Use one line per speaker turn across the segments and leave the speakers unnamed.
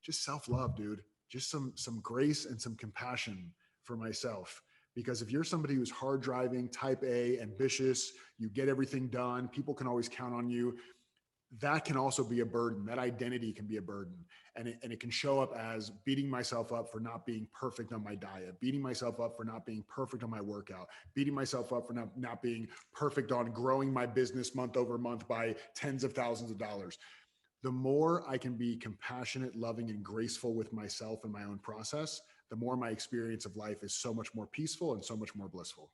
just self-love, dude. Just some grace and some compassion for myself. Because if you're somebody who's hard driving, type A, ambitious, you get everything done, people can always count on you, that can also be a burden. That identity can be a burden. And it can show up as beating myself up for not being perfect on my diet, beating myself up for not being perfect on my workout, beating myself up for not being perfect on growing my business month over month by tens of thousands of dollars. The more I can be compassionate, loving, and graceful with myself and my own process, the more my experience of life is so much more peaceful and so much more blissful.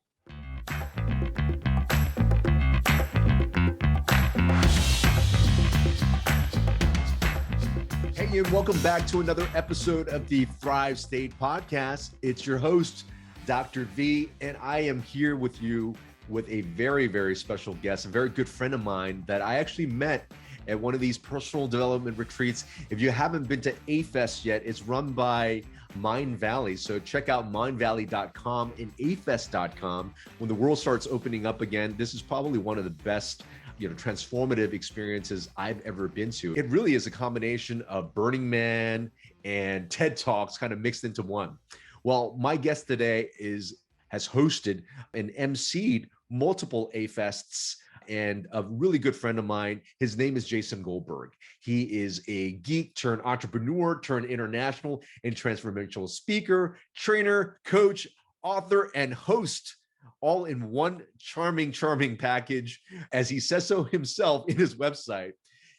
Hey, and welcome back to another episode of the Thrive State Podcast. It's your host, Dr. V, and I am here with you with a very, very special guest, a very good friend of mine that I actually met at one of these personal development retreats. If you haven't been to A-Fest yet, it's run by Mindvalley. So check out mindvalley.com and afest.com. When the world starts opening up again, this is probably one of the best transformative experiences I've ever been to. It really is a combination of Burning Man and TED Talks kind of mixed into one. Well, my guest today has hosted and emceed multiple A-Fests, and a really good friend of mine. His name is Jason Goldberg. He is a geek turned entrepreneur turned international and transformational speaker, trainer, coach, author, and host, all in one charming package. As he says so himself in his website,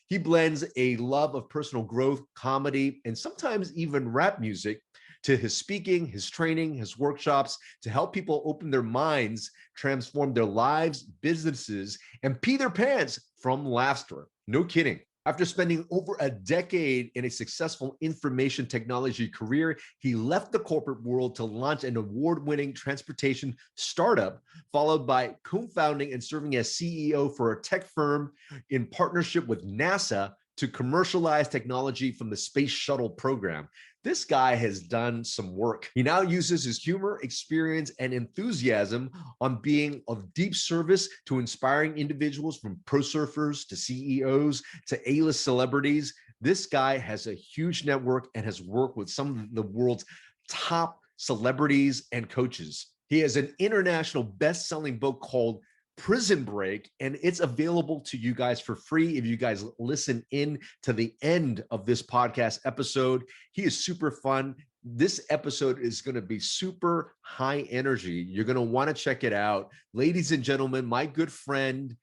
he blends a love of personal growth, comedy, and sometimes even rap music to his speaking, his training, his workshops to help people open their minds, transform their lives, businesses, and pee their pants from laughter. No kidding. After spending over a decade in a successful information technology career, he left the corporate world to launch an award-winning transportation startup, followed by co-founding and serving as CEO for a tech firm in partnership with NASA to commercialize technology from the space shuttle program. This guy has done some work. He now uses his humor, experience, and enthusiasm on being of deep service to inspiring individuals from pro surfers to CEOs to A-list celebrities. This guy has a huge network and has worked with some of the world's top celebrities and coaches. He has an international best-selling book called Prison Break, and it's available to you guys for free if you guys listen in to the end of this podcast episode. He is super fun. This episode is going to be super high energy. You're going to want to check it out. Ladies and gentlemen, my good friend,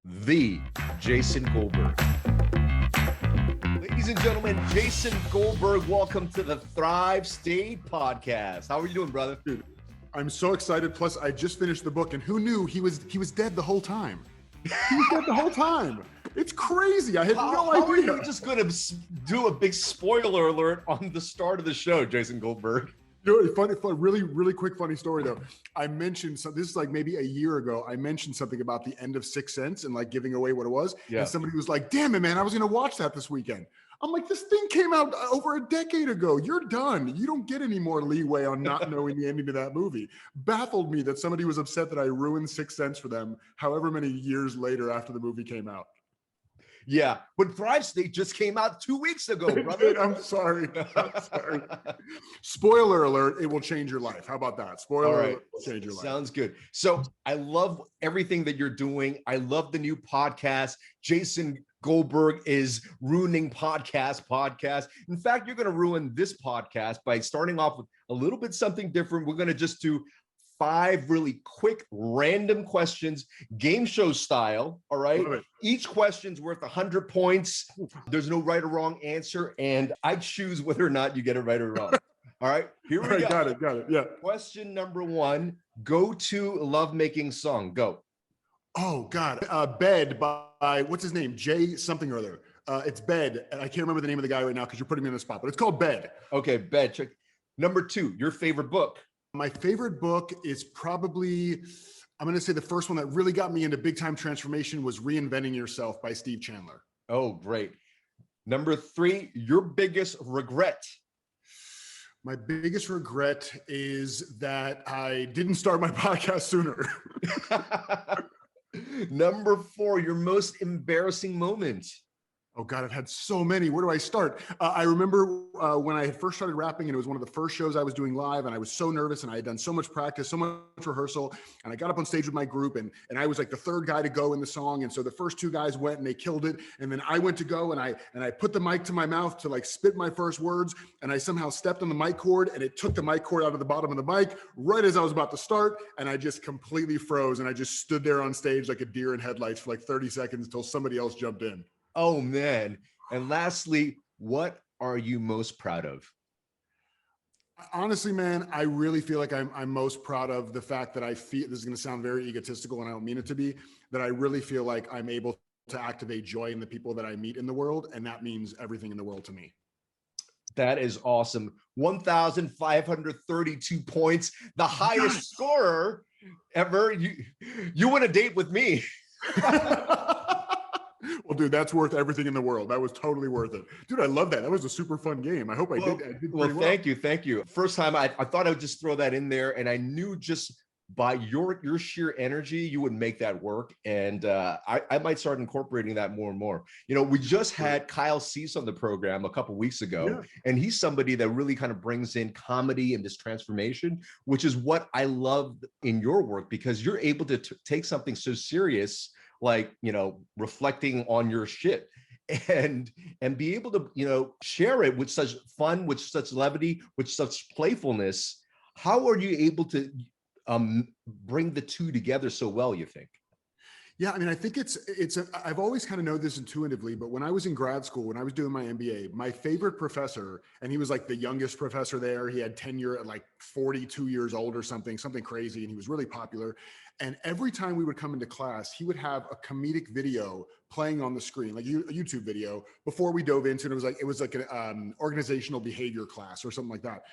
the Jason Goldberg. Ladies and gentlemen, Jason Goldberg, welcome to the Thrive State Podcast. How are you doing, brother?
Dude, I'm so excited. Plus, I just finished the book, and who knew he was dead the whole time? He was dead the whole time. It's crazy. I had no idea.
How are you just going to do a big spoiler alert on the start of the show, Jason Goldberg?
Funny, really quick funny story though. I mentioned this is like maybe a year ago. I mentioned something about the end of Sixth Sense and like giving away what it was. Yeah. And somebody was like, "Damn it, man! I was going to watch that this weekend." I'm like, this thing came out over a decade ago. You're done. You don't get any more leeway on not knowing the ending to that movie. Baffled me that somebody was upset that I ruined Sixth Sense for them, however many years later after the movie came out.
Yeah, but Thrive State just came out 2 weeks ago, brother.
I'm sorry. Spoiler alert, it will change your life. How about that? Spoiler alert will change your life.
Sounds good. So I love everything that you're doing. I love the new podcast. Jason Goldberg is ruining podcast. In fact, you're going to ruin this podcast by starting off with a little bit something different. We're going to just do 5 really quick random questions, game show style. All right. Each question's worth 100 points. There's no right or wrong answer. And I choose whether or not you get it right or wrong. All right. Here we go.
Got it. Yeah.
Question number 1, go-to lovemaking song. Go.
Oh God. Bed by what's his name? Jay something or other. It's Bed. I can't remember the name of the guy right now because you're putting me on the spot, but it's called Bed.
Okay. Bed. Check. Number 2, your favorite book.
My favorite book is probably, I'm going to say the first one that really got me into big time transformation was Reinventing Yourself by Steve Chandler.
Oh, great. Number 3, your biggest regret.
My biggest regret is that I didn't start my podcast sooner.
Number 4, your most embarrassing moment.
Oh God, I've had so many. Where do I start? I remember when I had first started rapping, and it was one of the first shows I was doing live, and I was so nervous, and I had done so much practice, so much rehearsal, and I got up on stage with my group, and I was like the third guy to go in the song, and so the first two guys went and they killed it, and then I went to go, and I put the mic to my mouth to like spit my first words, and I somehow stepped on the mic cord, and it took the mic cord out of the bottom of the mic right as I was about to start, and I just completely froze, and I just stood there on stage like a deer in headlights for like 30 seconds until somebody else jumped in.
Oh man. And lastly, what are you most proud of?
Honestly, man, I really feel like I'm most proud of the fact that I feel, this is going to sound very egotistical and I don't mean it to be, that I really feel like I'm able to activate joy in the people that I meet in the world. And that means everything in the world to me.
That is awesome. 1,532 points, the highest scorer ever. You win a date with me.
Well, dude, that's worth everything in the world. That was totally worth it. Dude, I love that. That was a super fun game. I hope I did
well. Thank you. First time I thought I would just throw that in there, and I knew just by your sheer energy, you would make that work. And I might start incorporating that more and more. You know, we just had Kyle Cease on the program a couple weeks ago, and he's somebody that really kind of brings in comedy and this transformation, which is what I love in your work, because you're able to take something so serious, like, you know, reflecting on your shit, and be able to, you know, share it with such fun, with such levity, with such playfulness. How are you able to bring the two together so well, you think?
Yeah, I mean, I think I've always kind of known this intuitively, but when I was in grad school, when I was doing my MBA, my favorite professor, and he was like the youngest professor there, he had tenure at like 42 years old or something crazy, and he was really popular. And every time we would come into class, he would have a comedic video playing on the screen, like a YouTube video, before we dove into it. It was like an organizational behavior class or something like that.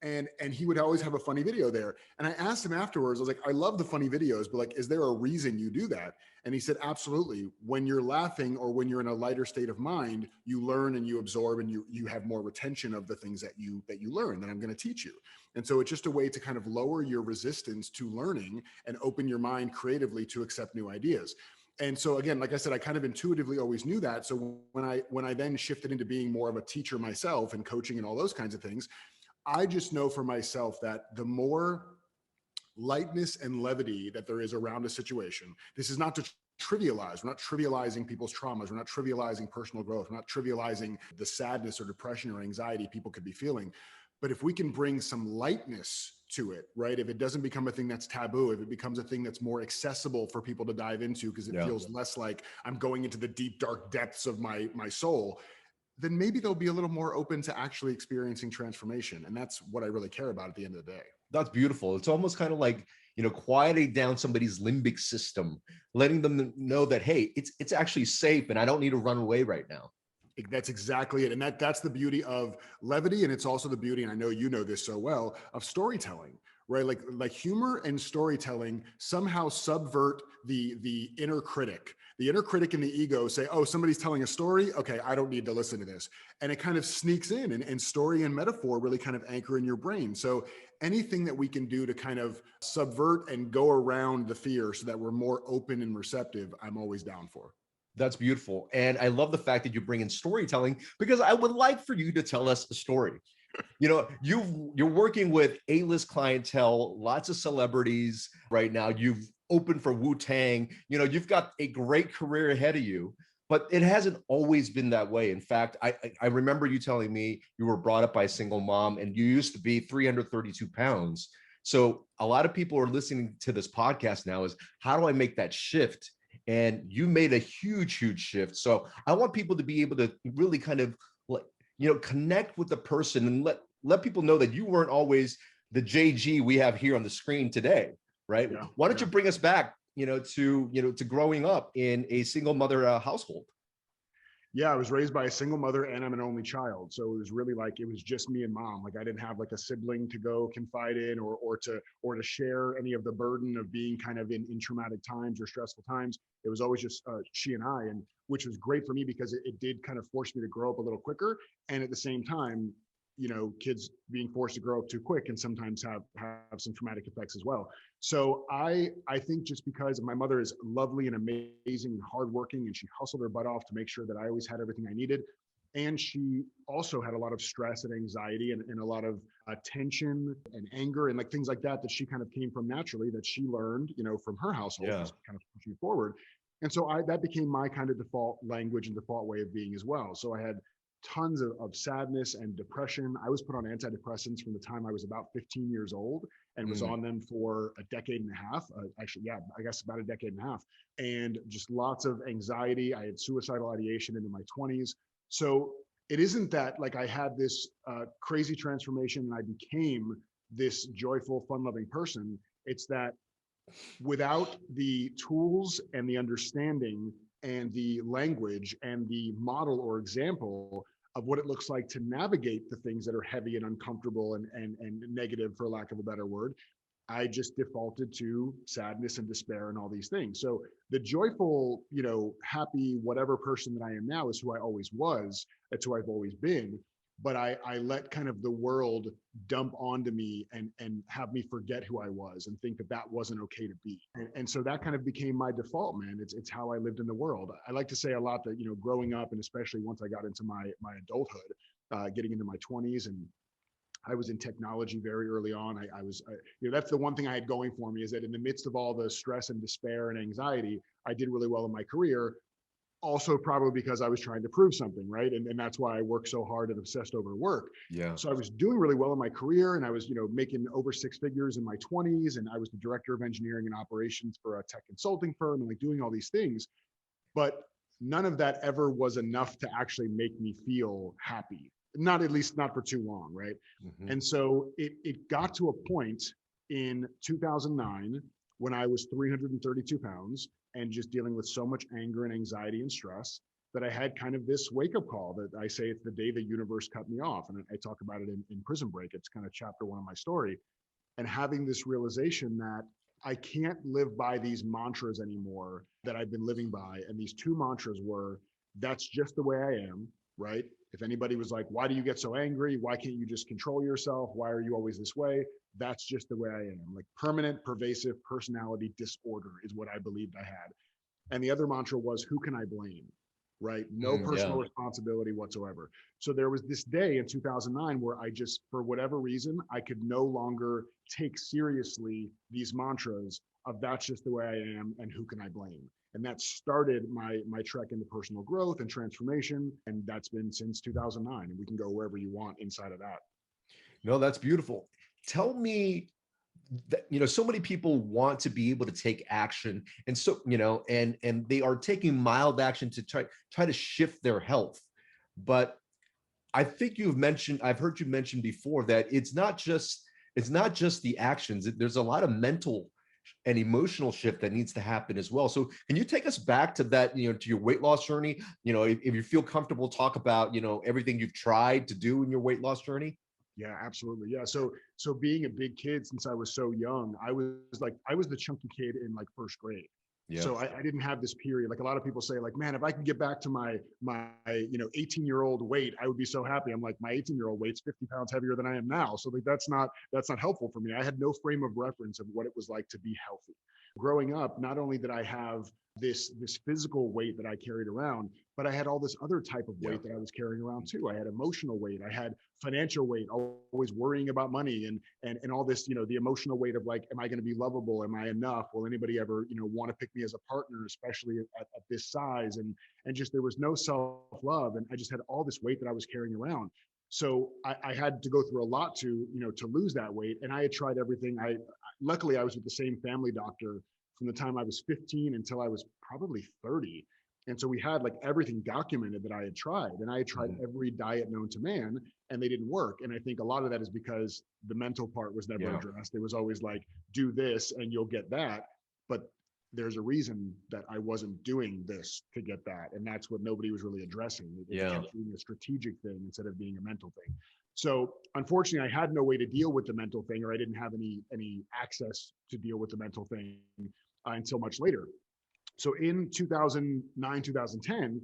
And he would always have a funny video there. And I asked him afterwards, I was like, I love the funny videos, but like, is there a reason you do that? And he said, absolutely. When you're laughing or when you're in a lighter state of mind, you learn and you absorb, and you have more retention of the things that you learn that I'm going to teach you. And so it's just a way to kind of lower your resistance to learning and open your mind creatively to accept new ideas. And so again, like I said, I kind of intuitively always knew that. So when I then shifted into being more of a teacher myself and coaching and all those kinds of things, I just know for myself that the more lightness and levity that there is around a situation, this is not to trivialize. We're not trivializing people's traumas. We're not trivializing personal growth. We're not trivializing the sadness or depression or anxiety people could be feeling. But if we can bring some lightness to it, right? If it doesn't become a thing that's taboo, if it becomes a thing that's more accessible for people to dive into, because it feels less like I'm going into the deep, dark depths of my soul, then maybe they'll be a little more open to actually experiencing transformation. And that's what I really care about at the end of the day.
That's beautiful. It's almost kind of like, you know, quieting down somebody's limbic system, letting them know that, hey, it's actually safe and I don't need to run away right now.
That's exactly it. And that's the beauty of levity. And it's also the beauty, and I know you know this so well, of storytelling, right? Like humor and storytelling somehow subvert the inner critic. The inner critic and the ego say, oh, somebody's telling a story. Okay, I don't need to listen to this. And it kind of sneaks in, and story and metaphor really kind of anchor in your brain. So anything that we can do to kind of subvert and go around the fear so that we're more open and receptive, I'm always down for.
That's beautiful. And I love the fact that you bring in storytelling, because I would like for you to tell us a story. You know, you're working with A-list clientele, lots of celebrities right now. You've opened for Wu-Tang. You know, you've got a great career ahead of you, but it hasn't always been that way. In fact, I remember you telling me you were brought up by a single mom and you used to be 332 pounds. So a lot of people are listening to this podcast now is, how do I make that shift? And you made a huge shift. So I want people to be able to really kind of, you know, connect with the person and let people know that you weren't always the JG we have here on the screen today, right? Yeah, why don't you bring us back, to growing up in a single mother household?
Yeah, I was raised by a single mother and I'm an only child. So it was really like, it was just me and mom. Like I didn't have like a sibling to go confide in or to share any of the burden of being kind of in traumatic times or stressful times. It was always just she and I, and which was great for me because it did kind of force me to grow up a little quicker. And at the same time, kids being forced to grow up too quick can sometimes have some traumatic effects as well. So I think just because my mother is lovely and amazing and hardworking, and she hustled her butt off to make sure that I always had everything I needed. And she also had a lot of stress and anxiety and a lot of tension and anger and like things like that she kind of came from naturally, that she learned, from her household, just kind of pushing forward. And so that became my kind of default language and default way of being as well. So I had tons of sadness and depression. I was put on antidepressants from the time I was about 15 years old and was on them for a decade and a half. I guess about a decade and a half. And just lots of anxiety. I had suicidal ideation into my 20s. So it isn't that like I had this crazy transformation and I became this joyful, fun-loving person. It's that without the tools and the understanding and the language and the model or example of what it looks like to navigate the things that are heavy and uncomfortable and negative, for lack of a better word, I just defaulted to sadness and despair and all these things. So the joyful, happy, whatever person that I am now is who I always was. That's who I've always been. But I let kind of the world dump onto me and have me forget who I was and think that wasn't okay to be. And so that kind of became my default, man. It's how I lived in the world. I like to say a lot that, growing up, and especially once I got into my adulthood, getting into my 20s, and I was in technology very early on. I was, that's the one thing I had going for me, is that in the midst of all the stress and despair and anxiety, I did really well in my career. Also, probably because I was trying to prove something, right? And that's why I worked so hard and obsessed over work.
Yeah.
So I was doing really well in my career, and I was, making over 6 figures in my 20s, and I was the director of engineering and operations for a tech consulting firm, and like doing all these things. But none of that ever was enough to actually make me feel happy. Not, at least not for too long, right? And so it got to a point in 2009 when I was 332 pounds and just dealing with so much anger and anxiety and stress that I had kind of this wake-up call that I say it's the day the universe cut me off. And I talk about it in Prison Break. It's kind of chapter 1 of my story. And having this realization that I can't live by these mantras anymore that I've been living by. And these 2 mantras were, that's just the way I am, right? If anybody was like, why do you get so angry? Why can't you just control yourself? Why are you always this way? That's just the way I am. Like permanent, pervasive personality disorder is what I believed I had. And the other mantra was, who can I blame? Right? No personal responsibility whatsoever. So there was this day in 2009 where I just, for whatever reason, I could no longer take seriously these mantras of that's just the way I am and who can I blame? And that started my trek into personal growth and transformation. And that's been since 2009. And we can go wherever you want inside of that.
No, that's beautiful. Tell me that, so many people want to be able to take action. And so, and they are taking mild action to try to shift their health. But I think I've heard you mention before that it's not just the actions. There's a lot of mental and emotional shift that needs to happen as well. So can you take us back to that, to your weight loss journey? If you feel comfortable, talk about, everything you've tried to do in your weight loss journey.
Yeah, absolutely. Yeah. So being a big kid since I was so young, I was the chunky kid in like first grade. Yeah. So I didn't have this period. Like a lot of people say, like, man, if I could get back to my 18-year-old weight, I would be so happy. I'm like, my 18-year-old weight's 50 pounds heavier than I am now. So like, that's not helpful for me. I had no frame of reference of what it was like to be healthy. Growing up, not only did I have this physical weight that I carried around, but I had all this other type of weight that I was carrying around too. I had emotional weight. I had financial weight, always worrying about money and all this, the emotional weight of like, am I going to be lovable? Am I enough? Will anybody ever, want to pick me as a partner, especially at this size? And just, there was no self-love. And I just had all this weight that I was carrying around. So I had to go through a lot to lose that weight. And I had tried everything. Luckily I was with the same family doctor from the time I was 15 until I was probably 30. And so we had like everything documented that I had tried, and I had tried every diet known to man, and they didn't work. And I think a lot of that is because the mental part was never addressed. It was always like, do this and you'll get that. But there's a reason that I wasn't doing this to get that. And that's what nobody was really addressing. It kept being a strategic thing instead of being a mental thing. So unfortunately, I had no way to deal with the mental thing, or I didn't have any access to deal with the mental thing until much later. So in 2009, 2010,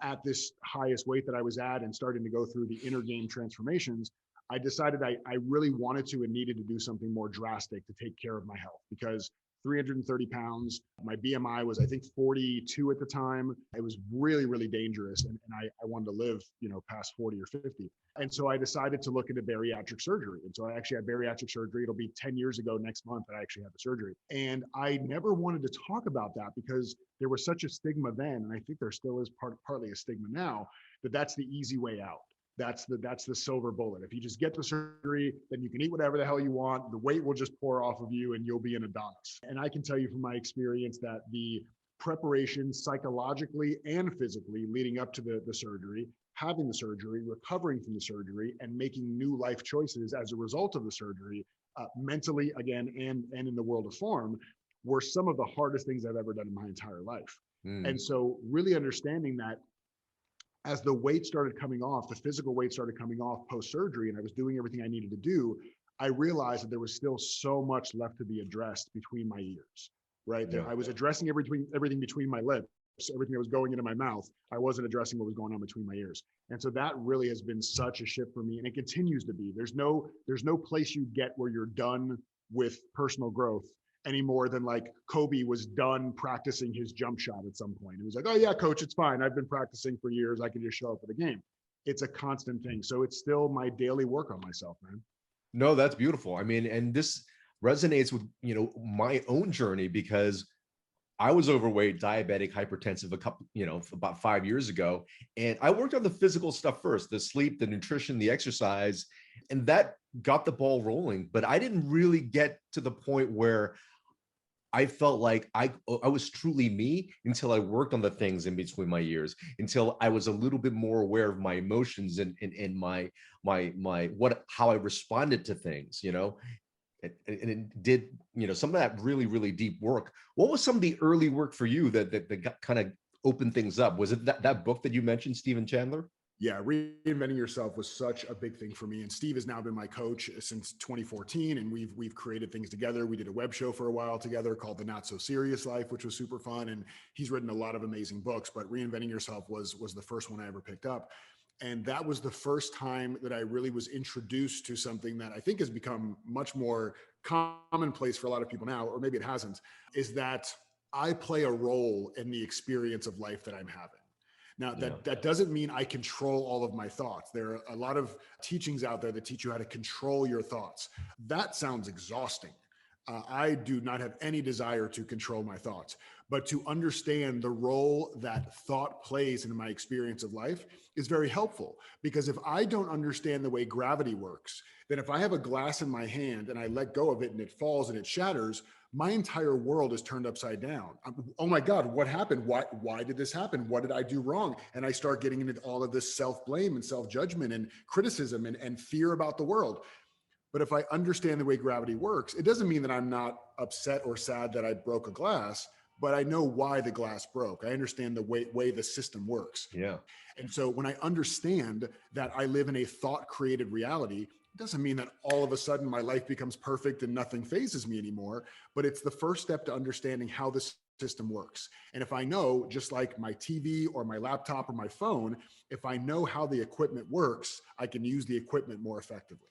at this highest weight that I was at and starting to go through the inner game transformations, I decided I really wanted to and needed to do something more drastic to take care of my health, because 330 pounds, my BMI was, I think, 42 at the time. It was really, really dangerous. And I wanted to live, past 40 or 50. And so I decided to look into bariatric surgery. And so I actually had bariatric surgery. It'll be 10 years ago next month that I actually had the surgery. And I never wanted to talk about that because there was such a stigma then. And I think there still is partly a stigma now, that that's the easy way out. That's the silver bullet. If you just get the surgery, then you can eat whatever the hell you want. The weight will just pour off of you and you'll be an Adonis. And I can tell you from my experience that the preparation psychologically and physically leading up to the surgery, having the surgery, recovering from the surgery, and making new life choices as a result of the surgery, mentally, again, and in the world of form, were some of the hardest things I've ever done in my entire life. And so really understanding that as the weight started coming off, the physical weight started coming off post-surgery, and I was doing everything I needed to do, I realized that there was still so much left to be addressed between my ears, right? Yeah. I was addressing everything between my lips, everything that was going into my mouth. I wasn't addressing what was going on between my ears. And so that really has been such a shift for me, and it continues to be. There's no place you get where you're done with personal growth any more than like Kobe was done practicing his jump shot at some point. He was like, oh yeah, coach, it's fine. I've been practicing for years. I can just show up for the game. It's a constant thing. So it's still my daily work on myself, man.
No, that's beautiful. I mean, and this resonates with, my own journey, because I was overweight, diabetic, hypertensive about 5 years ago. And I worked on the physical stuff first, the sleep, the nutrition, the exercise, and that got the ball rolling. But I didn't really get to the point where I felt like I was truly me until I worked on the things in between my ears, until I was a little bit more aware of my emotions and my how I responded to things, and it did, some of that really, really deep work. What was some of the early work for you that got kind of opened things up? Was it that book that you mentioned, Stephen Chandler?
Yeah, Reinventing Yourself was such a big thing for me. And Steve has now been my coach since 2014, and we've created things together. We did a web show for a while together called The Not So Serious Life, which was super fun. And he's written a lot of amazing books, but Reinventing Yourself was the first one I ever picked up. And that was the first time that I really was introduced to something that I think has become much more commonplace for a lot of people now, or maybe it hasn't, is that I play a role in the experience of life that I'm having. Now, that doesn't mean I control all of my thoughts. There are a lot of teachings out there that teach you how to control your thoughts. That sounds exhausting. I do not have any desire to control my thoughts, but to understand the role that thought plays in my experience of life is very helpful. Because if I don't understand the way gravity works, then if I have a glass in my hand and I let go of it and it falls and it shatters, my entire world is turned upside down. Oh my God, what happened? Why did this happen? What did I do wrong? And I start getting into all of this self-blame and self-judgment and criticism and fear about the world. But if I understand the way gravity works, it doesn't mean that I'm not upset or sad that I broke a glass, but I know why the glass broke. I understand the way the system works.
Yeah.
And so when I understand that I live in a thought-created reality, it doesn't mean that all of a sudden my life becomes perfect and nothing phases me anymore, but it's the first step to understanding how this system works. And if I know, just like my TV or my laptop or my phone, if I know how the equipment works, I can use the equipment more effectively.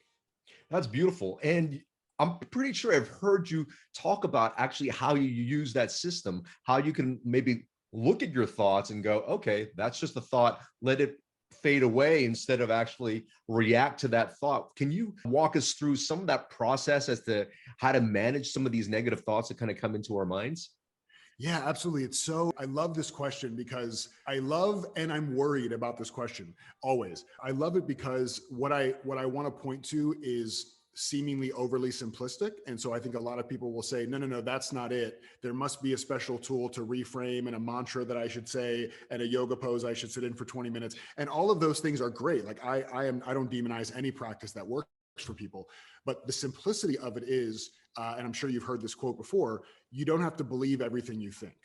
That's beautiful. And I'm pretty sure I've heard you talk about actually how you use that system, how you can maybe look at your thoughts and go, okay, that's just a thought, let it fade away instead of actually react to that thought. Can you walk us through some of that process as to how to manage some of these negative thoughts that kind of come into our minds?
Yeah, absolutely. I love this question because I love and I'm worried about this question always. I love it because what I want to point to is seemingly overly simplistic. And so I think a lot of people will say, no, that's not it. There must be a special tool to reframe and a mantra that I should say and a yoga pose I should sit in for 20 minutes. And all of those things are great. Like I don't demonize any practice that works for people, but the simplicity of it is, and I'm sure you've heard this quote before, you don't have to believe everything you think,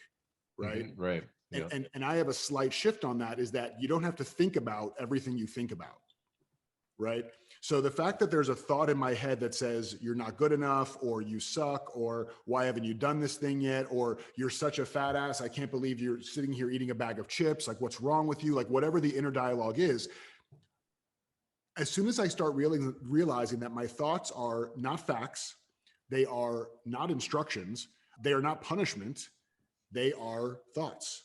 right?
Mm-hmm, right.
Yeah. And I have a slight shift on that, is that you don't have to think about everything you think about, right? So the fact that there's a thought in my head that says you're not good enough, or you suck, or why haven't you done this thing yet? Or you're such a fat ass, I can't believe you're sitting here eating a bag of chips. Like, what's wrong with you? Like, whatever the inner dialogue is, as soon as I start realizing that my thoughts are not facts, they are not instructions, they are not punishment, they are thoughts.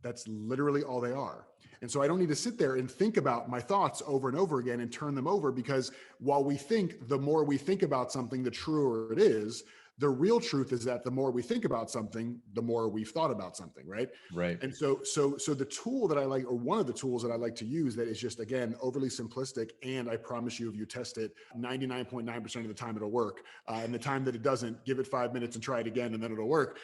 That's literally all they are. And so I don't need to sit there and think about my thoughts over and over again and turn them over, because while we think the more we think about something, the truer it is, the real truth is that the more we think about something, the more we've thought about something, right?
Right.
And so the tool that I like, or one of the tools that I like to use that is just, again, overly simplistic, and I promise you, if you test it, 99.9% of the time it'll work. And the time that it doesn't, give it 5 minutes and try it again, and then it'll work,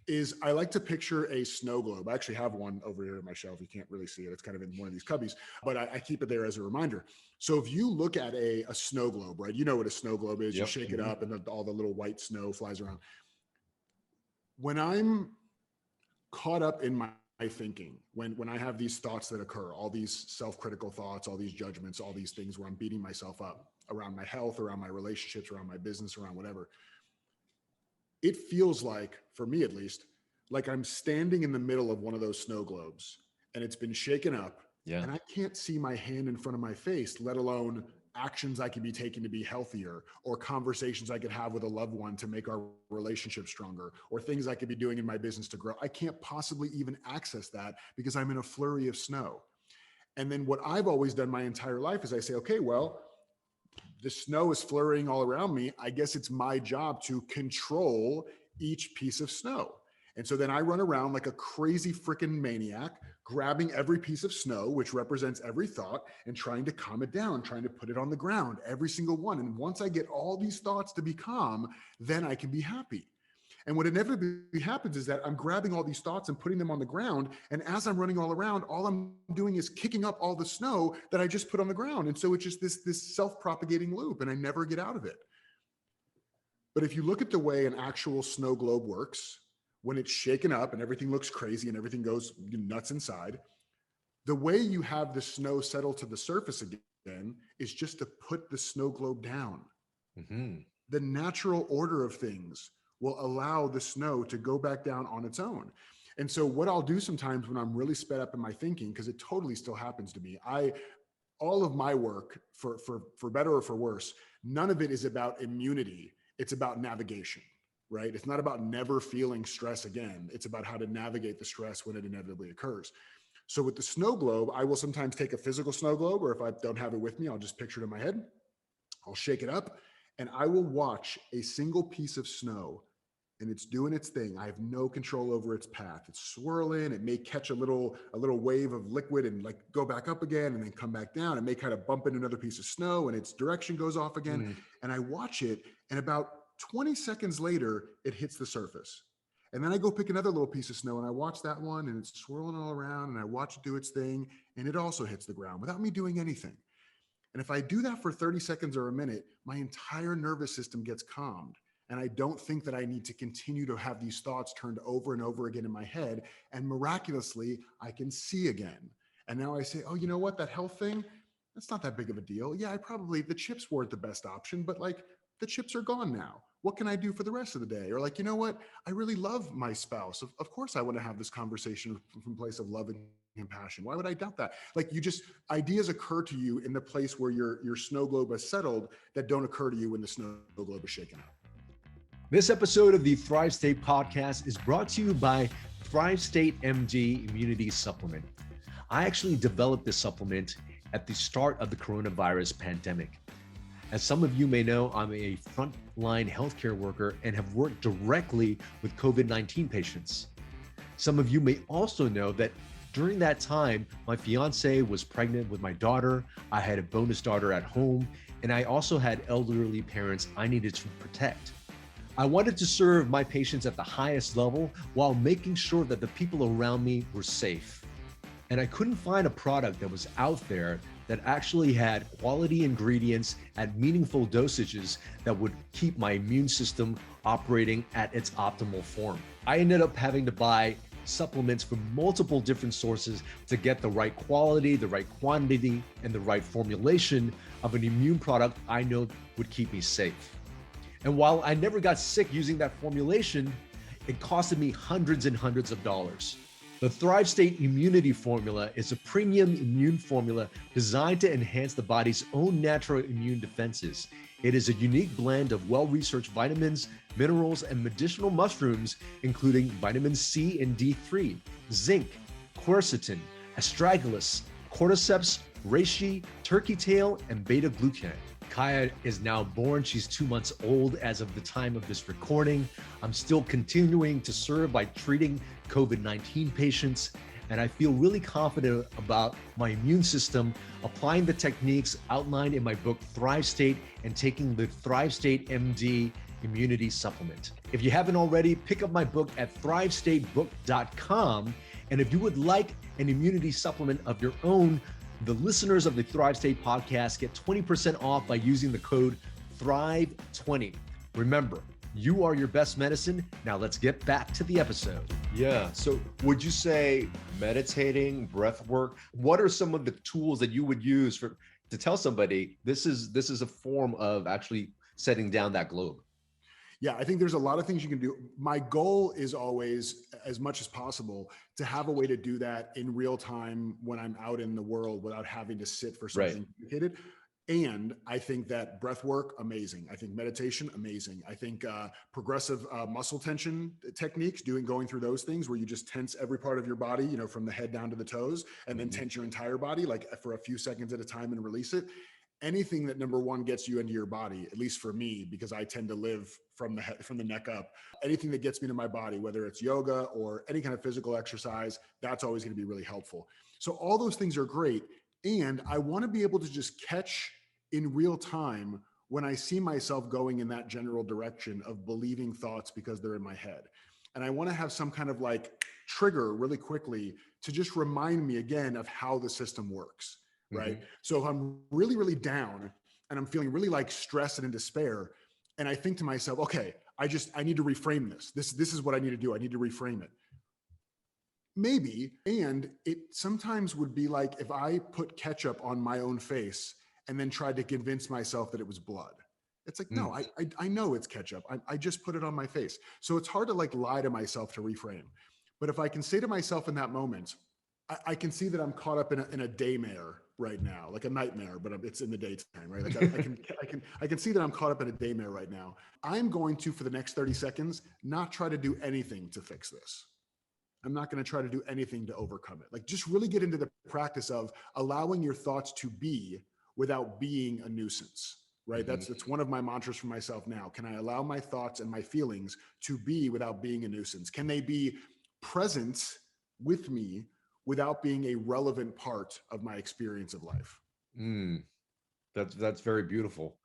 is I like to picture a snow globe. I actually have one over here on my shelf. You can't really see it. It's kind of in one of these cubbies, but I keep it there as a reminder. So if you look at a snow globe, right? You know what a snow globe is. Yep. You shake it up and all the little white snow flies around. When I'm caught up in my thinking, when I have these thoughts that occur, all these self-critical thoughts, all these judgments, all these things where I'm beating myself up around my health, around my relationships, around my business, around whatever, it feels like, for me at least, like I'm standing in the middle of one of those snow globes and it's been shaken up. Yeah. And I can't see my hand in front of my face, let alone actions I could be taking to be healthier, or conversations I could have with a loved one to make our relationship stronger, or things I could be doing in my business to grow. I can't possibly even access that because I'm in a flurry of snow. And then what I've always done my entire life is I say, okay, well, the snow is flurrying all around me. I guess it's my job to control each piece of snow. And so then I run around like a crazy freaking maniac, grabbing every piece of snow, which represents every thought, and trying to calm it down, trying to put it on the ground, every single one. And once I get all these thoughts to be calm, then I can be happy. And what inevitably happens is that I'm grabbing all these thoughts and putting them on the ground. And as I'm running all around, all I'm doing is kicking up all the snow that I just put on the ground. And so it's just this self-propagating loop, and I never get out of it. But if you look at the way an actual snow globe works, when it's shaken up and everything looks crazy and everything goes nuts inside, the way you have the snow settle to the surface again is just to put the snow globe down. Mm-hmm. The natural order of things will allow the snow to go back down on its own. And so what I'll do sometimes when I'm really sped up in my thinking, because it totally still happens to me, all of my work, for better or for worse, none of it is about immunity. It's about navigation. Right? It's not about never feeling stress again. It's about how to navigate the stress when it inevitably occurs. So with the snow globe, I will sometimes take a physical snow globe, or if I don't have it with me, I'll just picture it in my head. I'll shake it up and I will watch a single piece of snow, and it's doing its thing. I have no control over its path. It's swirling. It may catch a little wave of liquid and like go back up again and then come back down. It may kind of bump into another piece of snow and its direction goes off again. Mm. And I watch it, and about 20 seconds later, it hits the surface. And then I go pick another little piece of snow and I watch that one, and it's swirling all around, and I watch it do its thing, and it also hits the ground without me doing anything. And if I do that for 30 seconds or a minute, my entire nervous system gets calmed. And I don't think that I need to continue to have these thoughts turned over and over again in my head. And miraculously, I can see again. And now I say, oh, you know what? That health thing, that's not that big of a deal. Yeah, the chips weren't the best option, but like, the chips are gone now. What can I do for the rest of the day? Or like, you know what? I really love my spouse. Of course I want to have this conversation from a place of love and compassion. Why would I doubt that? Like, ideas occur to you in the place where your snow globe has settled that don't occur to you when the snow globe is shaken up.
This episode of the Thrive State podcast is brought to you by Thrive State MD Immunity Supplement. I actually developed this supplement at the start of the coronavirus pandemic. As some of you may know, I'm a frontline healthcare worker and have worked directly with COVID-19 patients. Some of you may also know that during that time, my fiance was pregnant with my daughter. I had a bonus daughter at home, and I also had elderly parents I needed to protect. I wanted to serve my patients at the highest level while making sure that the people around me were safe. And I couldn't find a product that was out there that actually had quality ingredients at meaningful dosages that would keep my immune system operating at its optimal form. I ended up having to buy supplements from multiple different sources to get the right quality, the right quantity, and the right formulation of an immune product I know would keep me safe. And while I never got sick using that formulation, it costed me hundreds and hundreds of dollars. The Thrive State Immunity Formula is a premium immune formula designed to enhance the body's own natural immune defenses. It is a unique blend of well-researched vitamins, minerals, and medicinal mushrooms, including vitamin C and D3, zinc, quercetin, astragalus, cordyceps, reishi, turkey tail, and beta-glucan. Kaya is now born. She's 2 months old as of the time of this recording. I'm still continuing to serve by treating COVID-19 patients, and I feel really confident about my immune system, applying the techniques outlined in my book, Thrive State, and taking the Thrive State MD immunity supplement. If you haven't already, pick up my book at thrivestatebook.com. And if you would like an immunity supplement of your own, the listeners of the Thrive State podcast get 20% off by using the code THRIVE20. Remember, you are your best medicine. Now let's get back to the episode. Yeah. So would you say meditating, breath work, what are some of the tools that you would use to tell somebody this is a form of actually setting down that globe?
Yeah, I think there's a lot of things you can do. My goal is always, as much as possible, to have a way to do that in real time when I'm out in the world without having to sit for something complicated. And I think that breath work, amazing. I think meditation, amazing. I think progressive muscle tension techniques, going through those things where you just tense every part of your body, from the head down to the toes, and then tense your entire body, like for a few seconds at a time, and release it. Anything that, number one, gets you into your body, at least for me, because I tend to live from the neck up, anything that gets me to my body, whether it's yoga or any kind of physical exercise, that's always going to be really helpful. So all those things are great. And I want to be able to just catch in real time when I see myself going in that general direction of believing thoughts because they're in my head. And I want to have some kind of like trigger really quickly to just remind me again of how the system works. Right. Mm-hmm. So if I'm really, really down and I'm feeling really like stressed and in despair, and I think to myself, okay, I need to reframe this. This is what I need to do. I need to reframe it. Maybe. And it sometimes would be like if I put ketchup on my own face and then tried to convince myself that it was blood. It's like, no, I know it's ketchup. I just put it on my face. So it's hard to like lie to myself to reframe. But if I can say to myself in that moment, I can see that I'm caught up in a daymare right now, like a nightmare, but it's in the daytime, right? Like I can see that I'm caught up in a daymare right now. I'm going to, for the next 30 seconds, not try to do anything to fix this. I'm not going to try to do anything to overcome it. Like just really get into the practice of allowing your thoughts to be without being a nuisance, right? Mm-hmm. That's one of my mantras for myself now. Can I allow my thoughts and my feelings to be without being a nuisance? Can they be present with me without being a relevant part of my experience of life?
That's very beautiful.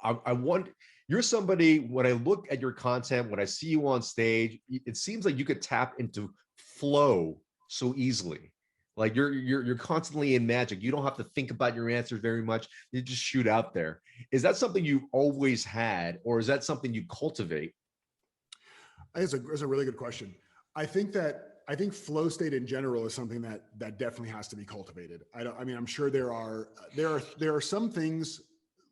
I want, you're somebody, when I look at your content, when I see you on stage, it seems like you could tap into flow so easily. Like you're constantly in magic. You don't have to think about your answers very much. You just shoot out there. Is that something you've always had, or is that something you cultivate?
It's a really good question. I think flow state in general is something that definitely has to be cultivated. I'm sure there are some things,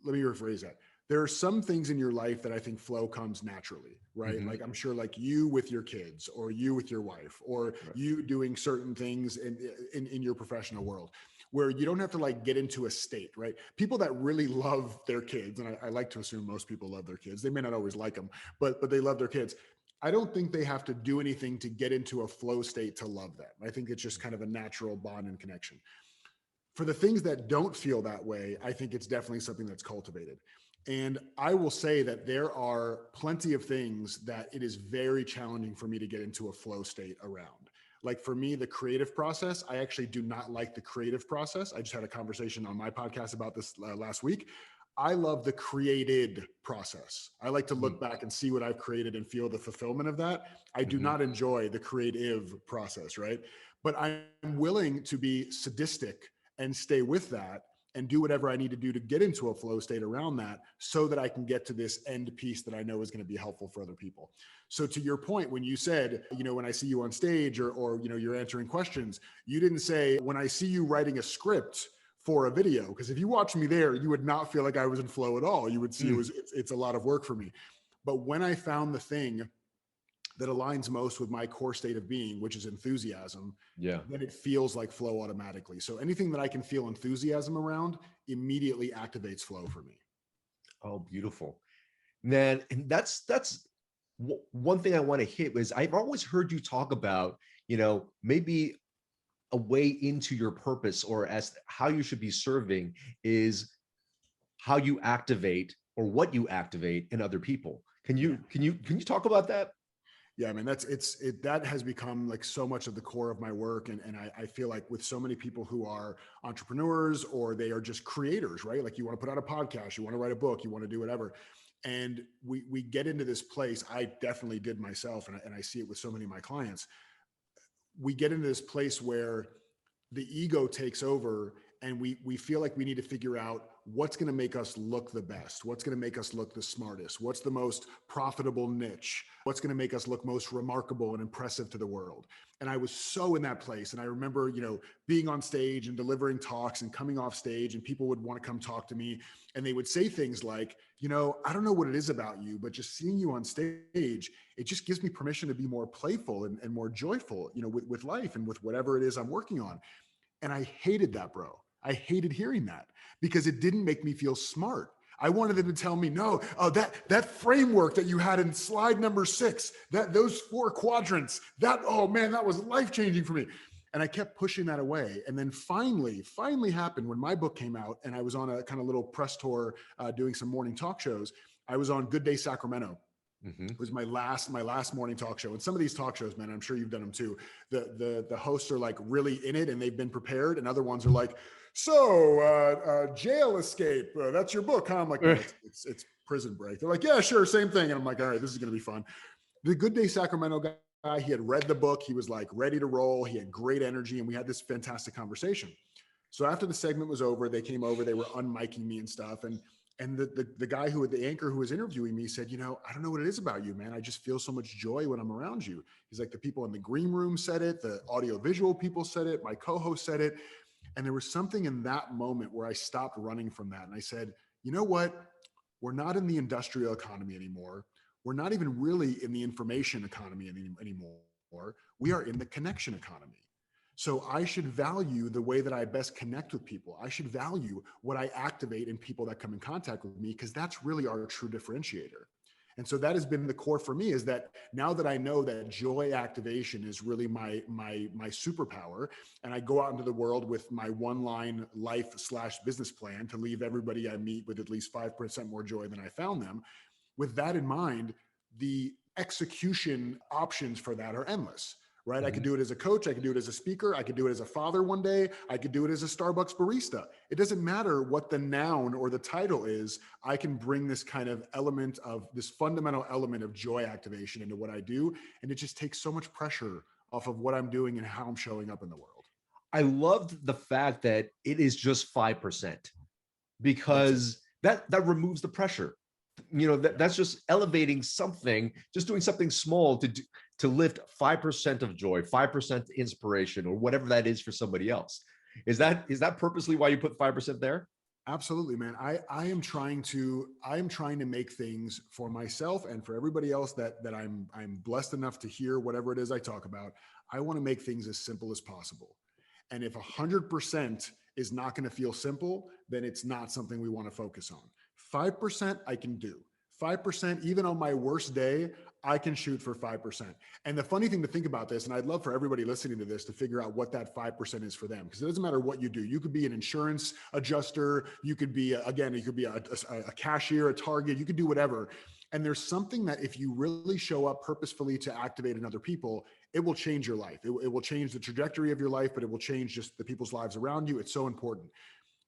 let me rephrase that. There are some things in your life that I think flow comes naturally, right? Mm-hmm. Like I'm sure like you with your kids, or you with your wife, or you doing certain things in your professional world where you don't have to like get into a state, right? People that really love their kids, and I like to assume most people love their kids. They may not always like them, but they love their kids. I don't think they have to do anything to get into a flow state to love them. I think it's just kind of a natural bond and connection. For the things that don't feel that way, I think it's definitely something that's cultivated. And I will say that there are plenty of things that it is very challenging for me to get into a flow state around. Like for me, the creative process, I actually do not like the creative process. I just had a conversation on my podcast about this last week. I love the created process. I like to look back and see what I've created and feel the fulfillment of that. I do not enjoy the creative process, right? But I'm willing to be sadistic and stay with that and do whatever I need to do to get into a flow state around that so that I can get to this end piece that I know is going to be helpful for other people. So to your point, when you said, when I see you on stage or you're answering questions, you didn't say, when I see you writing a script for a video, because if you watch me there, you would not feel like I was in flow at all. You would see it's a lot of work for me. But when I found the thing that aligns most with my core state of being, which is enthusiasm,
Yeah.
then it feels like flow automatically. So anything that I can feel enthusiasm around immediately activates flow for me.
Oh, beautiful. Man, and that's one thing I want to hit is I've always heard you talk about, maybe a way into your purpose or as how you should be serving is how you activate or what you activate in other people. Can you talk about that?
Yeah, I mean, that has become like so much of the core of my work. And I feel like with so many people who are entrepreneurs or they are just creators, right? Like you want to put out a podcast, you want to write a book, you want to do whatever. And we get into this place. I definitely did myself. And I see it with so many of my clients. We get into this place where the ego takes over and we feel like we need to figure out what's going to make us look the best, what's going to make us look the smartest, what's the most profitable niche, what's going to make us look most remarkable and impressive to the world. And I was so in that place. And I remember, being on stage and delivering talks and coming off stage, and people would want to come talk to me and they would say things like, I don't know what it is about you, but just seeing you on stage, it just gives me permission to be more playful and more joyful, with life and with whatever it is I'm working on. And I hated that, bro. I hated hearing that because it didn't make me feel smart. I wanted them to tell me, no, that framework that you had in slide number 6, those 4 quadrants, oh man, that was life-changing for me. And I kept pushing that away. And then finally happened when my book came out and I was on a kind of little press tour doing some morning talk shows. I was on Good Day Sacramento. Mm-hmm. It was my last morning talk show. And some of these talk shows, man, I'm sure you've done them too. The hosts are like really in it and they've been prepared. And other ones are like, jail escape. That's your book, huh? I'm like, no, it's Prison Break. They're like, yeah, sure. Same thing. And I'm like, all right, this is going to be fun. The Good Day Sacramento guy, he had read the book. He was like ready to roll. He had great energy. And we had this fantastic conversation. So after the segment was over, they came over, they were unmiking me and stuff. And the guy the anchor who was interviewing me said, I don't know what it is about you, man. I just feel so much joy when I'm around you. He's like, the people in the green room said it. The audiovisual people said it. My co-host said it. And there was something in that moment where I stopped running from that. And I said, you know what? We're not in the industrial economy anymore. We're not even really in the information economy anymore. We are in the connection economy. So I should value the way that I best connect with people. I should value what I activate in people that come in contact with me, because that's really our true differentiator. And so that has been the core for me, is that now that I know that joy activation is really my superpower, and I go out into the world with my one-line life/business plan to leave everybody I meet with at least 5% more joy than I found them. With that in mind, the execution options for that are endless. Right? Mm-hmm. I could do it as a coach. I could do it as a speaker. I could do it as a father one day. I could do it as a Starbucks barista. It doesn't matter what the noun or the title is. I can bring this kind of element of this fundamental element of joy activation into what I do. And it just takes so much pressure off of what I'm doing and how I'm showing up in the world.
I loved the fact that it is just 5%, because that removes the pressure. That's just elevating something, just doing something small to lift 5% of joy, 5% inspiration, or whatever that is for somebody else. Is that purposely why you put 5% there?
Absolutely, man. I am trying to make things for myself and for everybody else that I'm blessed enough to hear whatever it is I talk about. I want to make things as simple as possible. And if 100% is not going to feel simple, then it's not something we want to focus on. 5% I can do. 5%, even on my worst day, I can shoot for 5%. And the funny thing to think about this, and I'd love for everybody listening to this to figure out what that 5% is for them, because it doesn't matter what you do. You could be an insurance adjuster. You could be, a cashier, a Target. You could do whatever. And there's something that if you really show up purposefully to activate in other people, it will change your life. It will change the trajectory of your life, but it will change just the people's lives around you. It's so important.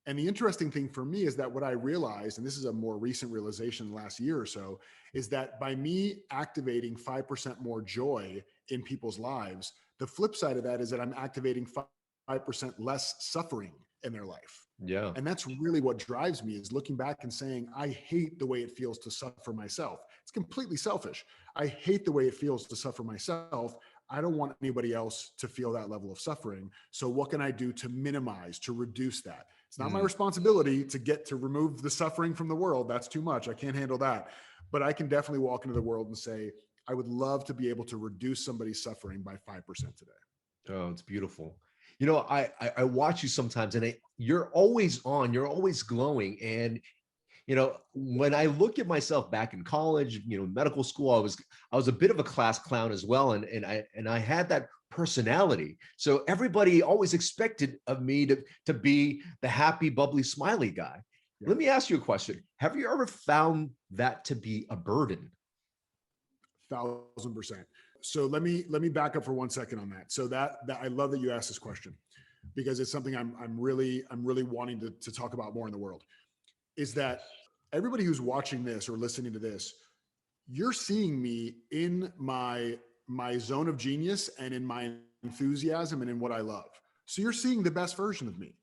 And the interesting thing for me is that what I realized, and this is a more recent realization in the last year or so, is that by me activating 5% more joy in people's lives, the flip side of that is that I'm activating 5% less suffering in their life.
Yeah.
And that's really what drives me, is looking back and saying, I hate the way it feels to suffer myself. It's completely selfish. I hate the way it feels to suffer myself. I don't want anybody else to feel that level of suffering. So what can I do to minimize, to reduce that? It's not my responsibility to remove the suffering from the world. That's too much. I can't handle that. But I can definitely walk into the world and say, I would love to be able to reduce somebody's suffering by 5% today.
Oh, it's beautiful. You know, I watch you sometimes, and you're always on, you're always glowing. And you know, when I look at myself back in college, you know, medical school, I was a bit of a class clown as well, and I had that personality. So everybody always expected of me to be the happy, bubbly, smiley guy.
Yeah.
Let me ask you a question. Have you ever found that to be a burden?
1000%. So let me back up for 1 second on that. So that I love that you asked this question, because it's something I'm really wanting to talk about more in the world, is that everybody who's watching this or listening to this, you're seeing me in my zone of genius and in my enthusiasm and in what I love. So you're seeing the best version of me.